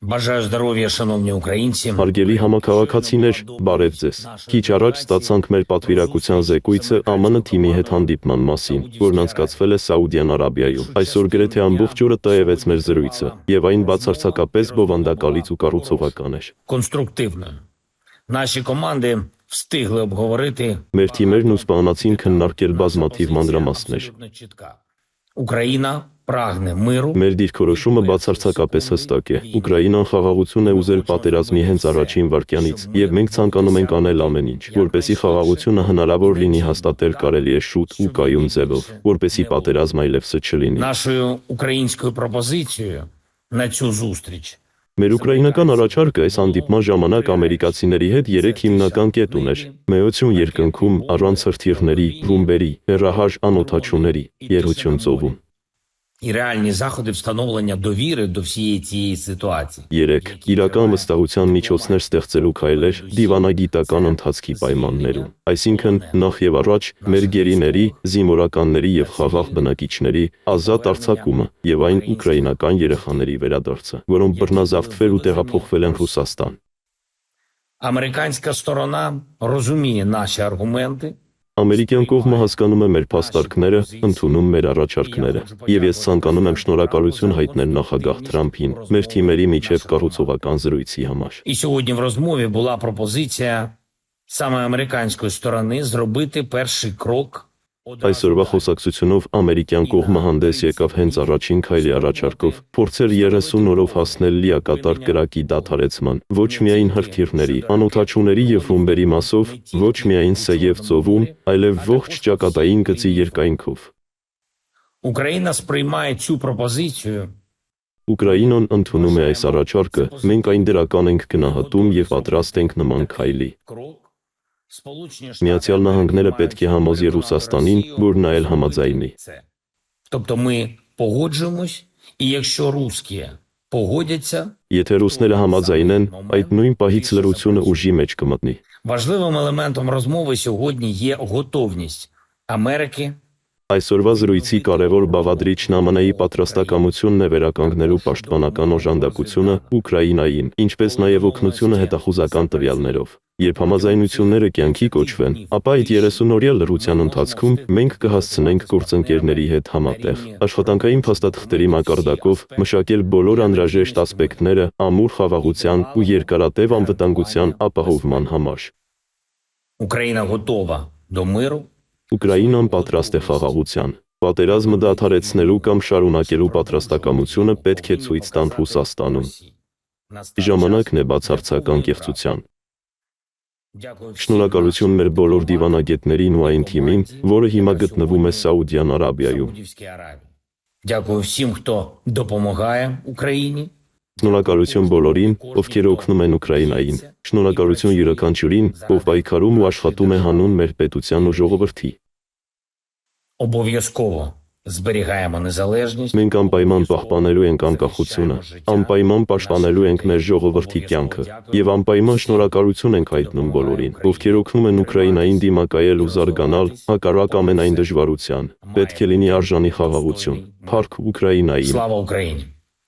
Бажаю здоров'я, шановні українці. Հարգելի համաքաղաքացիներ, բարև ձեզ։ Քիչ առաջ ստացանք մեր պատվիրակության զեկույցը ԱՄՆ թիմի հետ հանդիպման մասին, որն անցկացվել է Սաուդյան Արաբիայում։ Այսօր գրեթե ամբողջ օրը տևեց մեր զրույցը, եւ այն բացարձակապես բովանդակալից ու կառուցողական էր։ Конструктивно. Наші команди встигли обговорити. Մեր թիմերն ու սպանացին քննարկել բազմաթիվ մանրամասներ։ Ուկրաինա pragне միրу. Մեր դիրքորոշումը բացարձակապես հստակ է։ Ուկրաինան խաղաղություն է ուզել պատերազմի հենց առաջին վայրկյանից, եւ մենք ցանկանում ենք անել ամեն ինչ, որպեսզի խաղաղությունը հնարավոր լինի հաստատել կարելի է շուտ ու կայուն ձևով, որպեսզի պատերազմ այլևս չլինի։ Нашою українською пропозицією на цю зустріч. Մեր ուկրաինական առաջարկը այս հանդիպման ժամանակ ամերիկացիների հետ 3 հիմնական կետ ուներ՝ մեյություն երկնքում, առանց հրթիռների, ռումբերի, հեռահար անօդաչուների, երություն ծովում։ І реальні заходи встановлення довіри до всієї цієї ситуації. 3. Իրական վստահության միջոցներ ստեղծելու քայլեր դիվանագիտական ընթացքի պայմաններում։ Այսինքն, նախ եւ առաջ մեր գերիների, զինվորականների եւ խաղաղ բնակիչների ազատ արձակումը եւ այն ուկրաինական երեխաների վերադարձը, որոնք բռնազավթվել ու տեղափոխվել են Ռուսաստան։ Американська сторона розуміє наші аргументи. Ամերիկյան կողմը հասկանում է մեր փաստարկները, ընդունում մեր առաջարկները, եւ ես ցանկանում եմ շնորհակալություն հայտնել նախագահ Թրամփին մեր թիմերի միջև կառուցողական զրույցի համար։ І сьогодні в розмові була пропозиція саме американської сторони зробити перший крок. Այսօրվա խոսակցությունով ամերիկյան կողմը հանդես եկավ հենց առաջին քայլի առաջարկով, փորձեր 30 օրով հասնել լիակատար կրակի դադարեցման, ոչ միայն հրթիռների, անօդաչուների եւ ռումբերի մասով, ոչ միայն Սեև ծովում, այլև ողջ ճակատային գծի երկայնքով։ Україна сприймає цю пропозицію. Ուկրաինան ընդունում է այս առաջարկը, մենք այն դրական ենք գնահատում եւ պատրաստ ենք նման քայլի։ Միացյալ Նահանգները պետք է համոզի Ռուսաստանին, որ նա էլ համաձայնի։ Тобто ми погоджуємось, і якщо русські погодяться, Եթե ռուսները համաձայնեն, այդ նույն պահից լրությունը ուժի մեջ կմտնի։ важливим елементом розмови сьогодні є готовність Америки. Այսօրվա զրույցի կարևոր բաղադրիչն ԱՄՆ-ի պատրաստակամությունն է վերականգնելու պաշտպանական օժանդակությունը Ուկրաինային, ինչպես նաև օգնությունը հետախուզական տվյալներով։ Երբ համաձայնությունները կյանքի կոչվեն, ապա այդ 30-օրյա լռության ընթացքում մենք կհասցնենք գործընկերների հետ համատեղ աշխատանքային փաստաթղթերի մակարդակով մշակել բոլոր անհրաժեշտ ասպեկտները ամուր խաղաղության ու երկարատև անվտանգության ապահովման համար։ Україна готова до миру. Ուկրաինան պատրաստ է խաղաղության։ Պատերազմը դադարեցնելու կամ շարունակելու պատրաստակամությունը պետք է ցույց տան Ռուսաստանում։ Ժամանակն է բացարձակ կեղծության։ Շնորհակալություն մեր բոլոր դիվանագետներին ու այն թիմին, որը հիմա գտնվում է Սաուդյան Արաբիայում։ Дякую всім, хто допомагає Україні. Շնորհակալություն բոլորին, ովքեր օգնում են Ուկրաինային։ Շնորհակալություն յուրաքանչյուրին, ով պայքարում ու աշխատում է հանուն մեր պետության ու ժողովրդի։ Обов'язково зберігаємо незалежність. Մենք անպայման պահպանելու ենք անկախությունը, անպայման պաշտպանելու ենք մեր ժողովրդի կյանքը եւ անպայման շնորհակալություն ենք հայտնում բոլորին, ովքեր օգնում են Ուկրաինային դիմակայել ու զարգանալ հակառակ ամենայն դժվարության։ Պետք է լինի արժանի խաղաղություն։ Փառք Ուկրաինային։ Слава Україні!